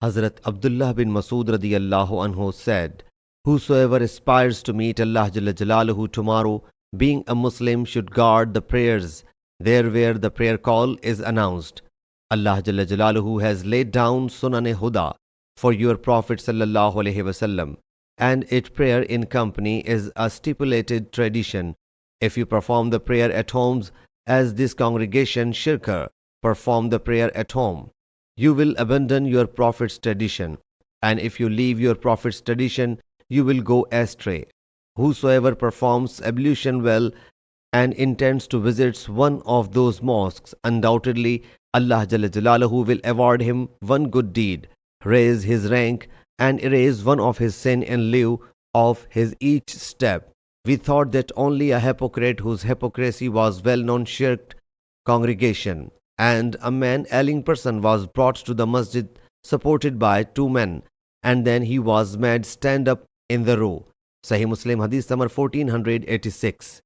Hazrat Abdullah bin Masud radiyallahu anhu said, "Whosoever aspires to meet Allah Jalla Jalaluhu tomorrow, being a Muslim, should guard the prayers there where the prayer call is announced. Allah Jalla Jalaluhu has laid down Sunan-e-Huda for your Prophet sallallahu alaihi wasallam, and its prayer in company is a stipulated tradition. If you perform the prayer at homes, as this congregation shirker perform the prayer at home, you will abandon your Prophet's tradition, and if you leave your Prophet's tradition, you will go astray. Whosoever performs ablution well and intends to visit one of those mosques, undoubtedly Allah Jalla Jalaluhu will award him one good deed, raise his rank, and erase one of his sin in lieu of his each step." We thought that only a hypocrite whose hypocrisy was well known shirked congregation, and a man ailing person was brought to the masjid supported by two men, and then he was made stand up in the row. Sahih Muslim Hadees number 1486.